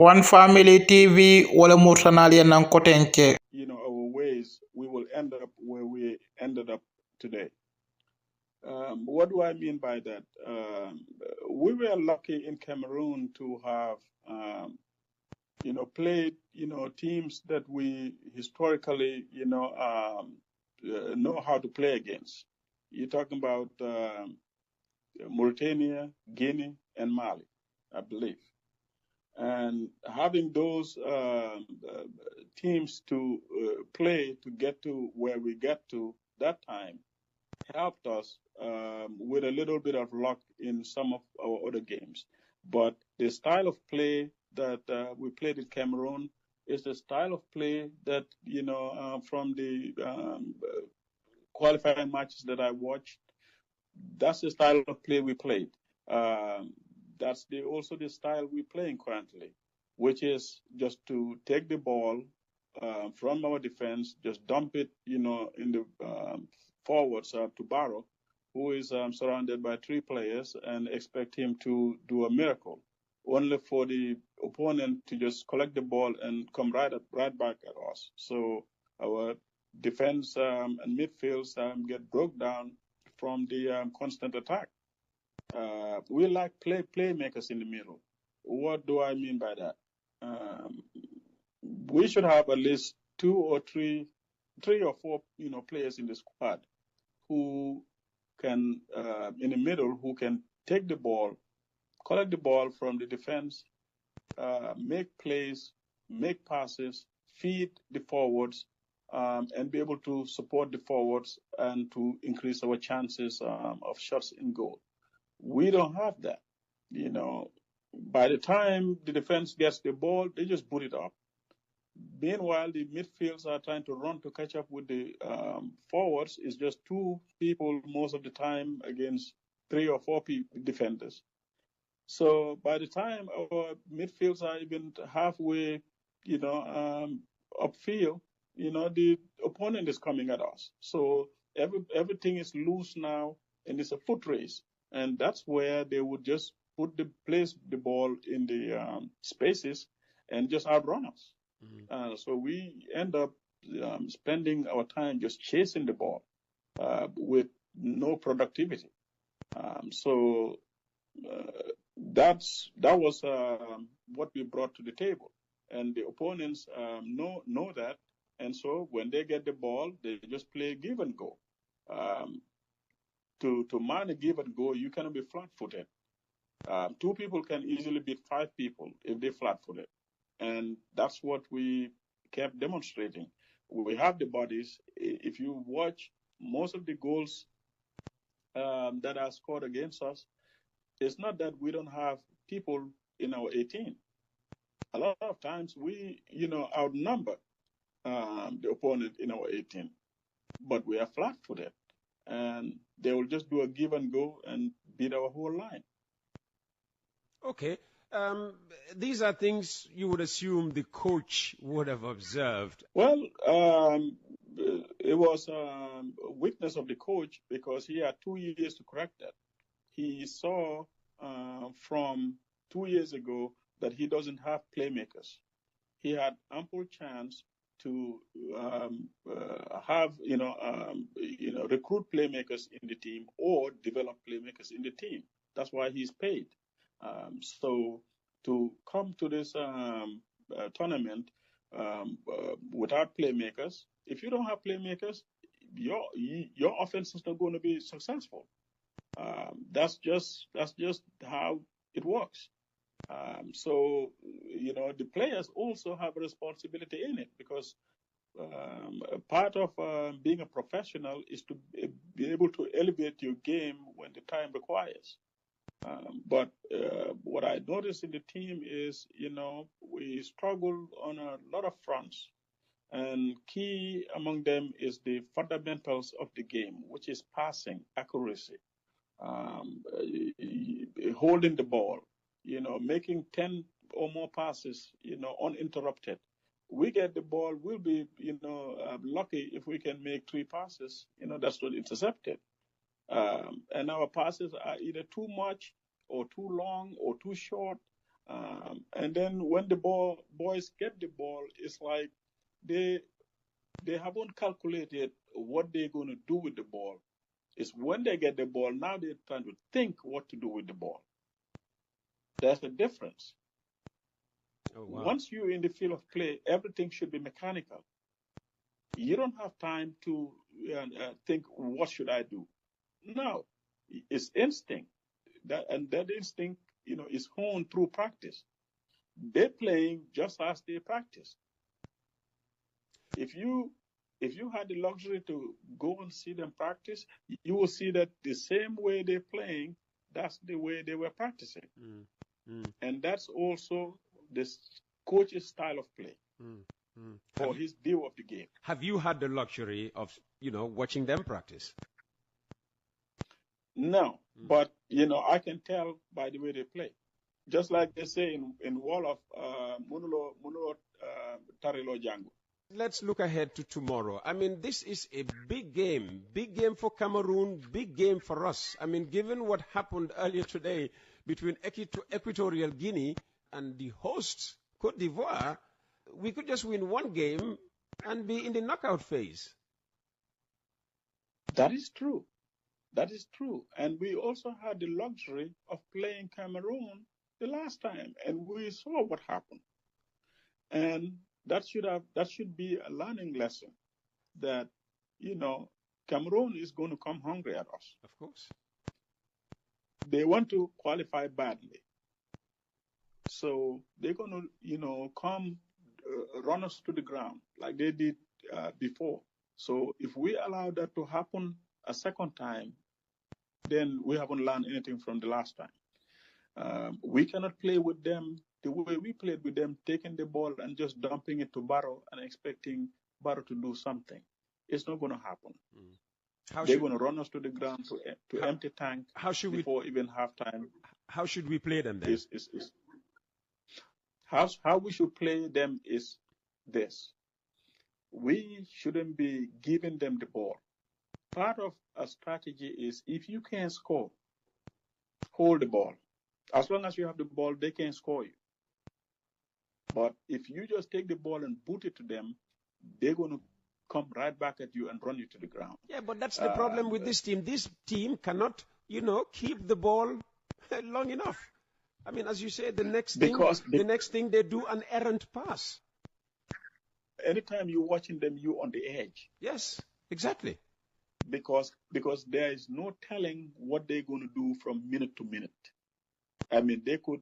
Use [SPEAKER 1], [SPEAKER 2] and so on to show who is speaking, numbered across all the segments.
[SPEAKER 1] One Family TV wala murtanali nan kotenke.
[SPEAKER 2] Our ways, we will end up where we ended up today. What do I mean by that? We were lucky in Cameroon to have, played, teams that we historically, know how to play against. You're talking about Mauritania, Guinea, and Mali, I believe. And having those teams to play to get to where we get to that time helped us with a little bit of luck in some of our other games. But the style of play that we played in Cameroon is the style of play that, from the qualifying matches that I watched, that's the style of play we played. That's also the style we're playing currently, which is just to take the ball from our defense, just dump it, in the forwards to Barrow, who is surrounded by three players, and expect him to do a miracle, only for the opponent to just collect the ball and come right back at us. So our defense and midfields get broke down from the constant attack. We like playmakers in the middle. What do I mean by that? We should have at least two or three or four, players in the squad who can, in the middle, who can take the ball, collect the ball from the defense, make plays, make passes, feed the forwards, and be able to support the forwards and to increase our chances of shots in goal. We don't have that. By the time the defense gets the ball, they just boot it up. Meanwhile, the midfields are trying to run to catch up with the forwards. It's just two people most of the time against three or four defenders. So by the time our midfields are even halfway, upfield, the opponent is coming at us. So everything is loose now, and it's a foot race. And that's where they would just place the ball in the spaces and just outrun us. So we end up spending our time just chasing the ball with no productivity. So that was what we brought to the table, and the opponents know that, and so when they get the ball, they just play give and go. To man a give and go, you cannot be flat-footed. Two people can easily beat five people if they're flat-footed, and that's what we kept demonstrating. We have the bodies. If you watch most of the goals that are scored against us, it's not that we don't have people in our 18. A lot of times we, outnumber the opponent in our 18, but we are flat-footed, and they will just do a give and go and beat our whole line.
[SPEAKER 3] Okay. These are things you would assume the coach would have observed.
[SPEAKER 2] Well, it was a weakness of the coach because he had 2 years to correct that. He saw from 2 years ago that he doesn't have playmakers. He had ample chance to have, recruit playmakers in the team or develop playmakers in the team. That's why he's paid. So to come to this tournament without playmakers, if you don't have playmakers, your offense is not going to be successful. That's just how it works. So the players also have a responsibility in it, because part of being a professional is to be able to elevate your game when the time requires. But what I noticed in the team is, we struggle on a lot of fronts. And key among them is the fundamentals of the game, which is passing, accuracy, holding the ball, making 10 or more passes, uninterrupted. We get the ball, we'll be, lucky if we can make 3 passes, that's not intercepted. And our passes are either too much or too long or too short. And then when the boys get the ball, it's like they haven't calculated what they're going to do with the ball. It's when they get the ball, now they're trying to think what to do with the ball. There's a difference.
[SPEAKER 3] Oh, wow.
[SPEAKER 2] Once you're in the field of play, everything should be mechanical. You don't have time to think, what should I do? No, it's instinct. That instinct, is honed through practice. They're playing just as they practice. If you had the luxury to go and see them practice, you will see that the same way they're playing, that's the way they were practicing. And that's also this coach's style of play or his view of the game.
[SPEAKER 3] Have you had the luxury of, watching them practice?
[SPEAKER 2] No, but, I can tell by the way they play. Just like they say in Wall of Munulo Tarilo Jango.
[SPEAKER 3] Let's look ahead to tomorrow. I mean, this is a big game for Cameroon, big game for us. I mean, given what happened earlier today between Equatorial Guinea and the hosts, Cote d'Ivoire, we could just win one game and be in the knockout phase.
[SPEAKER 2] That is true. That is true. And we also had the luxury of playing Cameroon the last time, and we saw what happened. And that should be a learning lesson that, Cameroon is going to come hungry at us.
[SPEAKER 3] Of course.
[SPEAKER 2] They want to qualify badly. So they're going to, come run us to the ground like they did before. So if we allow that to happen a second time, then we haven't learned anything from the last time. We cannot play with them the way we played with them, taking the ball and just dumping it to Barrow and expecting Barrow to do something. It's not going to happen. They're going to run us to the ground to empty tank before even halftime.
[SPEAKER 3] How should we play them then?
[SPEAKER 2] How we should play them is this. We shouldn't be giving them the ball. Part of a strategy is if you can't score, hold the ball. As long as you have the ball, they can't score you. But if you just take the ball and boot it to them, they're going to come right back at you and run you to the ground.
[SPEAKER 3] Yeah, but that's the problem with this team. This team cannot, keep the ball long enough. I mean, as you say, the next thing they do an errant pass.
[SPEAKER 2] Anytime you're watching them, you're on the edge.
[SPEAKER 3] Yes, exactly.
[SPEAKER 2] Because there is no telling what they're going to do from minute to minute. I mean, they could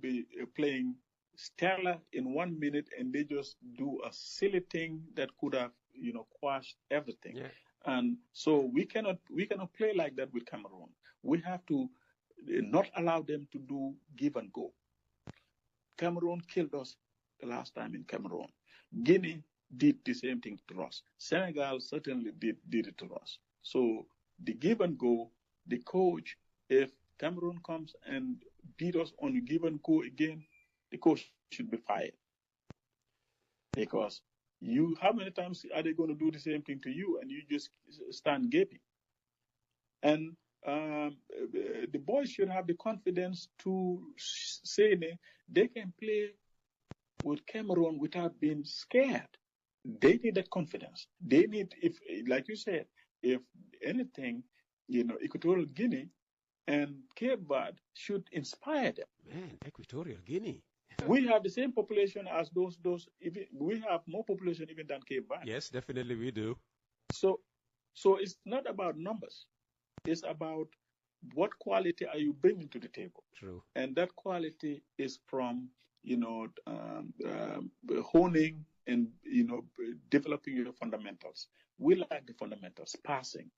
[SPEAKER 2] be playing stellar in 1 minute, and they just do a silly thing that could have, quashed everything.
[SPEAKER 3] Yeah.
[SPEAKER 2] And so we cannot play like that with Cameroon. We have to not allow them to do give and go. Cameroon killed us the last time in Cameroon. Guinea did the same thing to us. Senegal certainly did it to us. So the give and go, the coach, if Cameroon comes and beat us on the give and go again, the coach should be fired. Because how many times are they going to do the same thing to you and you just stand gaping? And the boys should have the confidence to say they can play with Cameroon without being scared. They need that confidence. They need, like you said, if anything, Equatorial Guinea and Cape Verde should inspire them.
[SPEAKER 3] Man, Equatorial Guinea.
[SPEAKER 2] We have the same population as those. Even we have more population even than Cape Verde.
[SPEAKER 3] Yes, definitely we do.
[SPEAKER 2] So it's not about numbers. It's about what quality are you bringing to the table.
[SPEAKER 3] True.
[SPEAKER 2] And that quality is from honing and developing your fundamentals. We like the fundamentals: passing,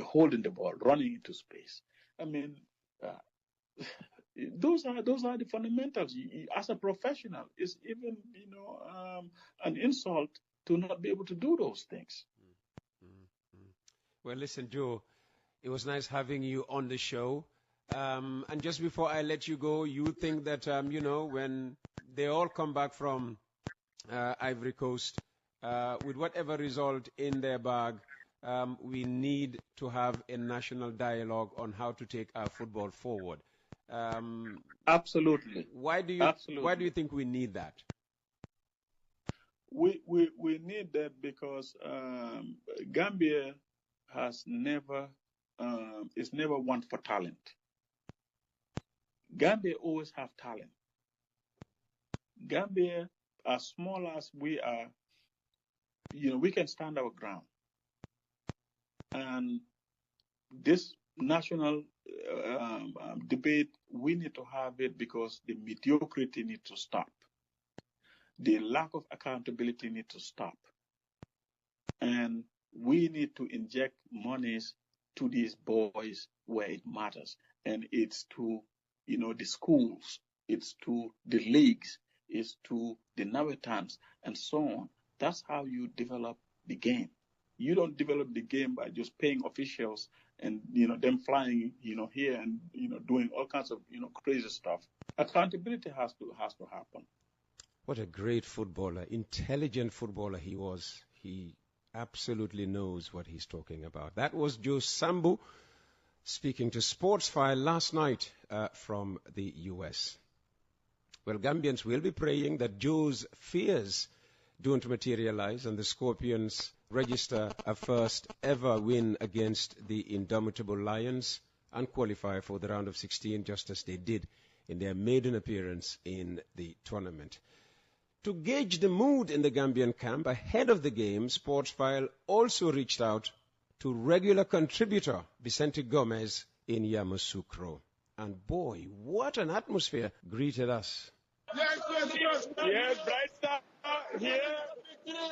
[SPEAKER 2] holding the ball, running into space. I mean, those are the fundamentals. As a professional, it's even an insult to not be able to do those things.
[SPEAKER 3] Well, listen, Joe, it was nice having you on the show. And just before I let you go, you think that when they all come back from Ivory Coast with whatever result in their bag, we need to have a national dialogue on how to take our football forward.
[SPEAKER 2] Absolutely.
[SPEAKER 3] Why do you think we need that?
[SPEAKER 2] We need that because Gambia has never is never one for talent. Gambia always have talent. Gambia, as small as we are, we can stand our ground. And this national debate, we need to have it because the mediocrity needs to stop. The lack of accountability needs to stop. And we need to inject monies to these boys where it matters. And it's to, the schools, it's to the leagues, it's to the Navetans, and so on. That's how you develop the game. You don't develop the game by just paying officials and, them flying, here and, doing all kinds of, crazy stuff. Accountability has to happen.
[SPEAKER 3] What a great footballer, intelligent footballer he was. He absolutely knows what he's talking about. That was Joe Sambu speaking to Sports File last night from the US. Well, Gambians will be praying that Joe's fears don't materialize and the Scorpions register a first ever win against the indomitable Lions and qualify for the round of 16 just as they did in their maiden appearance in the tournament. To gauge the mood in the Gambian camp ahead of the game, Sportsfile also reached out to regular contributor Vicente Gomez in Yamoussoukro. And boy, what an atmosphere greeted us.
[SPEAKER 4] Yes, Bright Star here.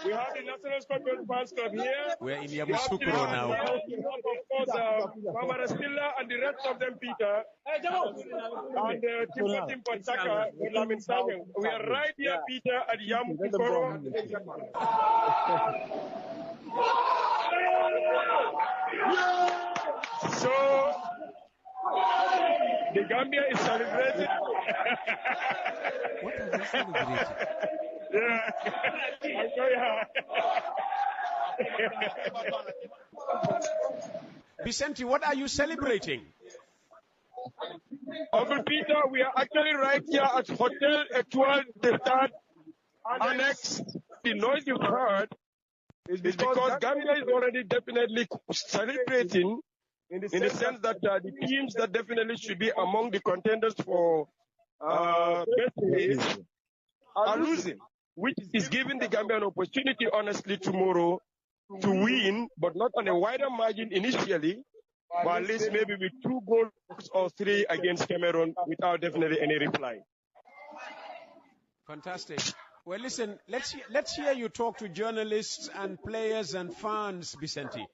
[SPEAKER 4] We have the National Scorpion Fans Club here.
[SPEAKER 3] We're in Yamoussoukro now.
[SPEAKER 4] Of course, Mama Rastilla and the rest of them, Peter. And Timpo Taka, we are right here, Peter, at Yamoussoukro. So, the Gambia is celebrating.
[SPEAKER 3] What are they celebrating?
[SPEAKER 4] Yeah.
[SPEAKER 3] Vicente, what are you celebrating?
[SPEAKER 4] Uncle Peter, we are actually right here at Hotel Etoile de Stade Annex. The noise you've heard is because Gambia is already definitely celebrating in the sense that the teams that definitely should be among the contenders for best place are losing, which is giving the Gambia an opportunity, honestly, tomorrow to win, but not on a wider margin initially, but at least maybe with 2 goals or 3 against Cameroon without definitely any reply.
[SPEAKER 3] Fantastic. Well, listen, let's hear you talk to journalists and players and fans, Vicente.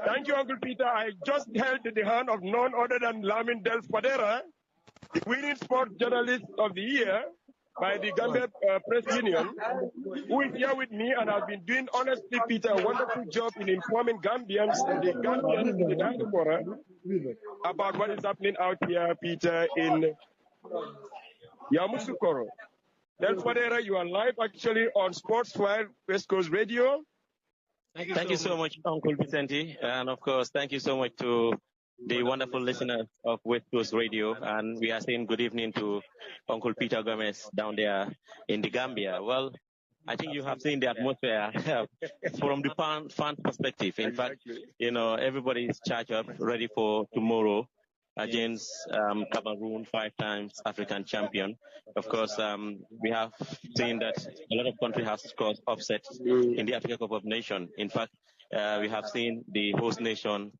[SPEAKER 4] Thank you, Uncle Peter. I just held the hand of none other than Lamin Del Fadera, the winning sports journalist of the year by the Gambia Press Union, who is here with me and has been doing, honestly, Peter, a wonderful job in informing Gambians and the Gambians in the diaspora about what is happening out here, Peter, in Yamoussoukro. Del Fadera, you are live actually on Sports File West Coast Radio.
[SPEAKER 5] Thank you so much, Uncle Vicente. And of course, thank you so much to the wonderful listeners of West Coast Radio. And we are saying good evening to Uncle Peter Gomez down there in the Gambia. Well, I think you have seen the atmosphere from the fan perspective. In fact, everybody is charged up, ready for tomorrow against Cameroon, 5 times African champion. Of course, we have seen that a lot of countries have scored upset in the Africa Cup of Nations. In fact, we have seen the host nation,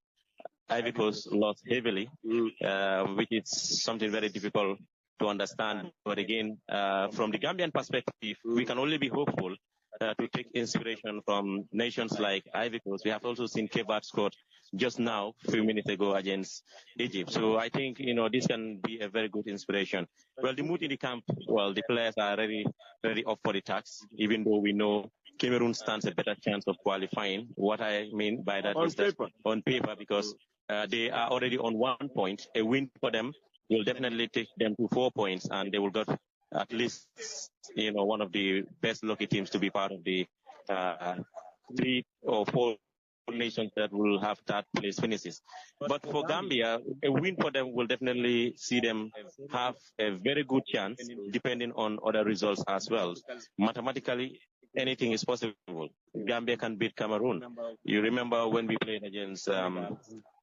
[SPEAKER 5] Ivory Coast, lost heavily, which is something very difficult to understand. But again, from the Gambian perspective, we can only be hopeful to take inspiration from nations like Ivory Coast. We have also seen Cape Verde scored just now, a few minutes ago, against Egypt. So I think, this can be a very good inspiration. Well, the mood in the camp, the players are very, very up for the task, even though we know Cameroon stands a better chance of qualifying. What I mean by that is that on paper, because they are already on 1 point. A win for them will definitely take them to 4 points, and they will get at least, one of the best lucky teams to be part of the 3 or 4 nations that will have third place finishes. But for Gambia, a win for them will definitely see them have a very good chance, depending on other results as well. Mathematically, anything is possible. Gambia can beat Cameroon. You remember when we played against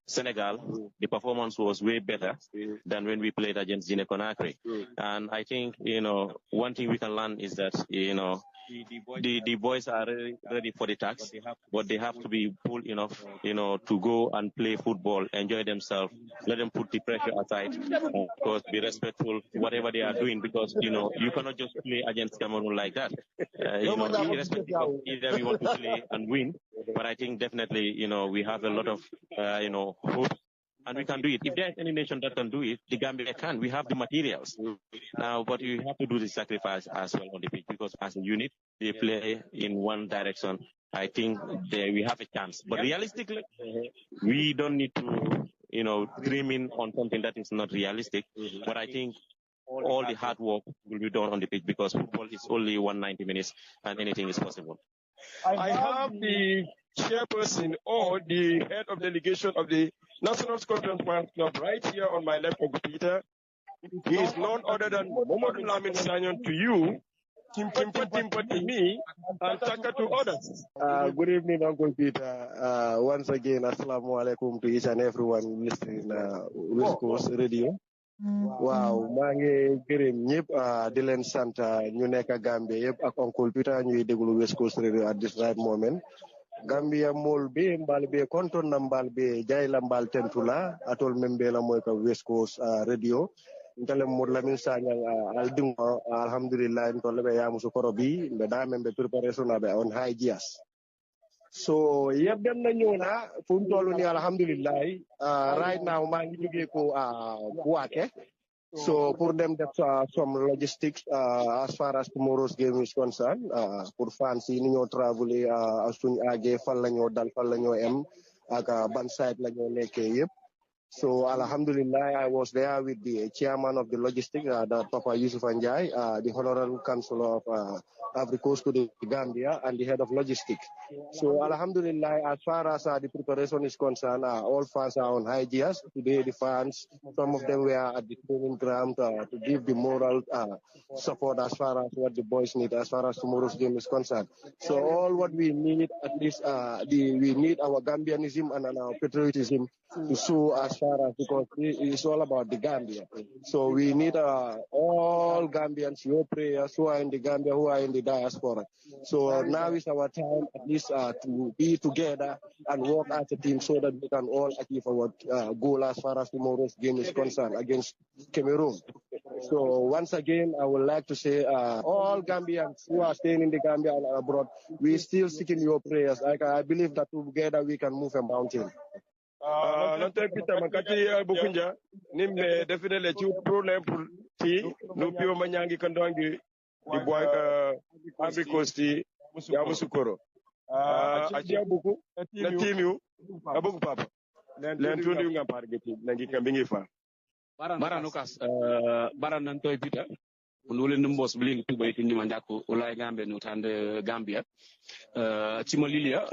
[SPEAKER 5] Senegal, the performance was way better than when we played against Guinea-Conakry. And I think, one thing we can learn is that, the boys are ready for the task, but they have to be cool enough, to go and play football, enjoy themselves, let them put the pressure aside, of course, be respectful, whatever they are doing, because, you cannot just play against Cameroon like that. Irrespective of either we want to play and win, but I think definitely, we have a lot of, hope. And we can do it. If there's any nation that can do it, the Gambia can. We have the materials. Now, but you have to do the sacrifice as well on the pitch, because as a unit, they play in one direction. I think we have a chance. But realistically, we don't need to, dream in on something that is not realistic. But I think all the hard work will be done on the pitch, because football is only 190 minutes and anything is possible.
[SPEAKER 4] I have the chairperson or the head of delegation of the National Scotland Fans Club right here on my left, Uncle Peter. He is none other than Mohamed Lamin Sanyon to you, Timpa to me, and Taka to others.
[SPEAKER 6] Good evening, Uncle Peter. Once again, Assalamu alaikum to each and everyone listening West Coast Radio. Wow, maa ngi gërëm ñëpp di leen sant ñu nekk Gambia yëpp ak Uncle Peter ñuy déglu West Coast Radio at this right moment. Gambia mol be mbal be konton na mbal be jayla mbal tentula atol membe la moy ka West Coast Radio. Ntale mo Lamin Sanyang aldingo alhamdulillah ntole be yamu su korobi be da membe preparation abe on high gears. So yeb dem na ñëw na fu mu tollu ni alhamdulillah right now maa ngi jógee ko Buake. So pour them def some logistics as far as tomorrow's game is concerned, pour fans yi ni ñoo traveler suñu agé fan la ñoo dal fan la ñoo em ak ban side la ñoo nekkee yëpp. So alhamdulillah, I was there with the chairman of the logistics, the Papa Yusuf Anjay, the honorable councillor of Ivory Coast to the Gambia, and the head of logistics. So alhamdulillah, as far as the preparation is concerned, all fans are on high gears. Today the fans, some of them were at the training ground to give the moral support as far as what the boys need, as far as tomorrow's game is concerned. So all what we need, at least we need our Gambianism and our patriotism to show as far as, because it's all about the Gambia. So we need all Gambians, your prayers, who are in the Gambia, who are in the diaspora. So now is our time, at least to be together and work as a team so that we can all achieve our goal as far as tomorrow's game is concerned against Cameroon. So once again, I would like to say all Gambians who are staying in the Gambia and abroad, we still seeking your prayers. I believe that together we can move a mountain.
[SPEAKER 4] Nante Peter makati bukunja nimbe definitely chu problem pour ti no pio manyangi kandwangi di boanga Ivory Coast ya musukoro achi buku na timiu abuku papa len tundi nga pargeti nangi kambingi fa
[SPEAKER 7] bara nukas bara nanto Peter nule numbos bling tuba itini manjako ulai Gambia no tande Gambia timolilia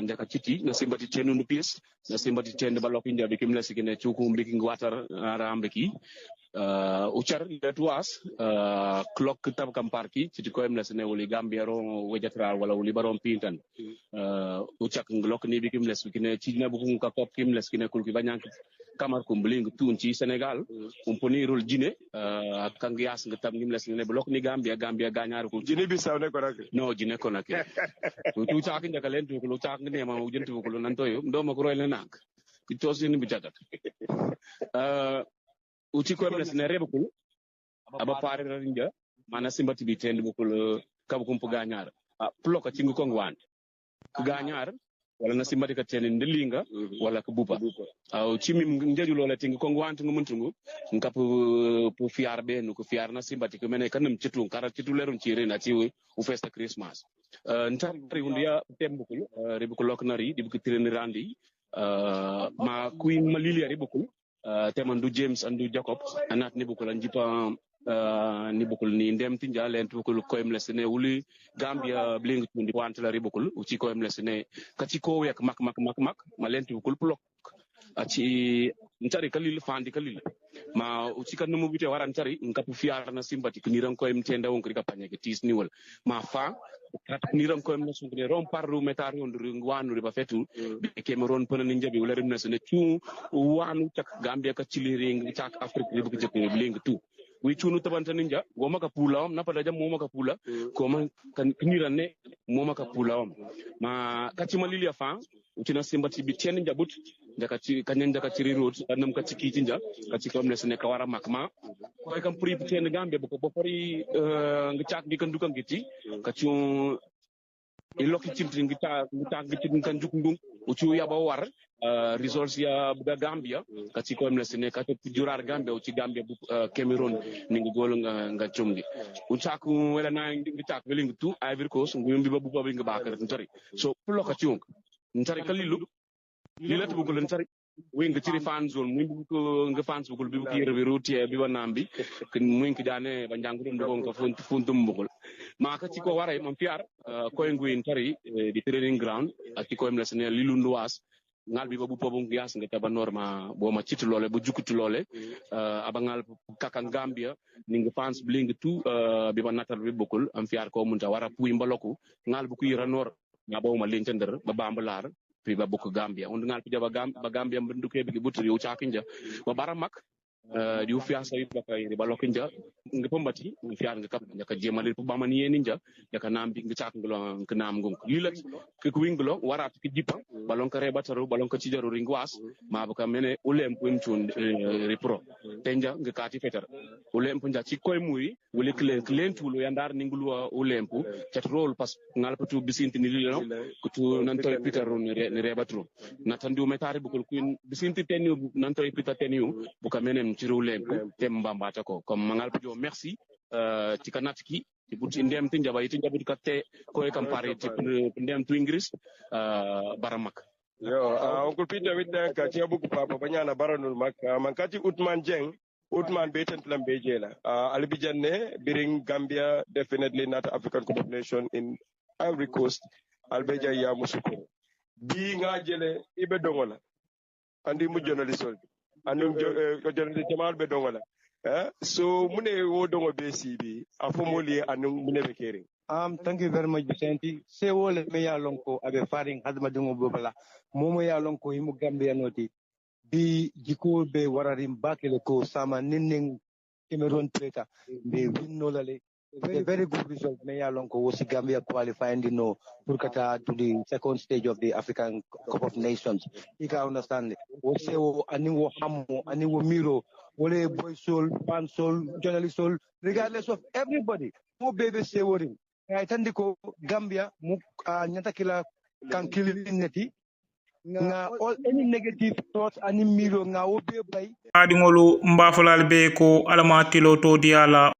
[SPEAKER 7] ndaka chiti na simbati chenu nupis na simbati chende balok india bikim la sikine chuku mbiki water arambeki uchar tuas clock tab kamparki chiti ko emla sene uli Gambia ro wejatra wala uli barom pintan uchak nglok ni bikim les bikine china buku ka kop kim les kine kulki banyang kamar kumbling tunci Senegal umponi rul jine kangias ngatam ngim les ne blok ni Gambia ganyar ko
[SPEAKER 4] jine bi saw ne ko nak
[SPEAKER 7] no jine ko nak tu chakin daga len tu ko chak ne ma ujentu ko nan toyo ndo ma ko roy le nak ki tosin bi jagat uci ko les ne rebukul aba pare rinja mana simbati bi tend bukul kabukum pu ganyar plok ci ngko ngwan ganyar wala na simbati ka tene ndelinga wala ka bupa aw chimi ndeju lola tingi ko ngwantu ngumuntungu ngapu pu fiarbe no ko fiar na simbati ko mene kanam citu kara citu lerun ci rena ci u festa Christmas ntari undia tembukul ribukul loknari dibuki tireni randi ma queen malilia ribukul temandu James andu Jacob anat nibukul anjipa ni bokul ni ndem tinja len tukul koym lesne wuli Gambia bling tundi wante la ribokul uci koym lesne kati ko wek mak ma len tukul plok aci ntari kalil fandi kalil ma uci kan mo bite waran tari ngap fiar na sympathy ni ran koym tenda won krika panye ke tis niwol ma fa ni ran koym nasu ne rom parru metari on ngwanu riba fetu be Cameroon pona ni njabi wala rim nasne tu wanu tak Gambia ka chiliring tak Afrique riba ke jep bling tu wi chunu tabanta ninja goma ka pula na pada jam moma ka pula koma kan kiniranne moma ka pula ma kati malili afa utina simbati bitien njabut jaka ci kanyen jaka ci road anam ka ci kitinja ka ci kom nesne ka wara makma ko kam pri bitien Gambia bu ko bo fori nga ciak di kan dukan giti ka ci iloki cimti ngi ci kan jukndum uci yaba war resource ya buga Gambia kati ko nesne ka to jurar Gambia uci Gambia bu Cameroon ni ngi gol nga chomgi ucaku wala na ngi tak beling tu Ivory Coast ngumbi babu babu ngi bakar ntari so pulo ka ci ntari kalilu lilat bu gol ntari wi nga ci fan zone mu bu nga fans bu gol bi bu yere bi routier bi wanambi mu ngi dane ba njang dum do ko funtum bu gol ma ka ci ko waray mom fiar ko ngui ntari di training ground ak ci ko nesne lilu nduwas ngal bi babu pobu ngias nga taba norma bo ma citu lolé bu jukutu lolé aba ngal kakan Gambia ni nga fans bling tu bi ba natal bi bokul am fiar ko munta wara puy mbaloku ngal bu ku yira nor nga bo ma lentender ba bambalar bi ba bokk Gambia on ngal pija ba Gambia nduke bi butri u chakinja ba baramak di u fiasa yi bakay ba lokinja nga pombati fiar nga kap nga ka jemale pu ba man yeni nja ya ka nambi nga chak nglo nga nam ngum lilat ke ku winglo warat ki jipa balon ka rebataru balon ka cijaru ringwas ma ba ka mene ulem pun chun repro tenja nga kati fetar ulem punja ci koy muy wuli klen tulo yandar ningulu ulem pu chat role pas ngal patu bisinti ni lilo kutu nantoy peter ni rebatru natandu metari bukul kuin bisinti tenu nantoy peter tenu bu ka menem ci ulem tem mbambata ko comme mangal patu merci ci kanatki ci buti ndem tin jaba yitin jabu katte ko e campare ci ndem tu English baramak
[SPEAKER 4] yo Uncle Peter widda ka ci abuku papa banyana baranul mak man kati Utman Jeng Utman beten plan bejela albijanne biring Gambia definitely not African Cup of Nation in Ivory Coast albeja ya musuko bi nga jele ibe dongola andi mu journalist andum journalist jamal be dongola so mune wo dongo be sibi afomoli anu mune be kering.
[SPEAKER 8] Thank you very much, Vicente. Se wole me ya lonko abe faring hadma dungo bobala. Momo ya lonko himu Gambia noti. Bi jiko be wararim bakele ko sama ninning Cameroon plata. Be win no lale. A very good result. Me ya lonko was Gambia qualifying the no purkata to the second stage of the African Cup of Nations. You can understand it. Wose wo aniwo hamo, aniwo miro, wole boy soul, fan soul, journalist soul, regardless of everybody. Mo baby say worim. I tandi ko Gambia mu nyata kila kan kilineti nga all any negative thoughts ani miro nga obe bay
[SPEAKER 1] adingolu mbafulal be ko alamatilo to diala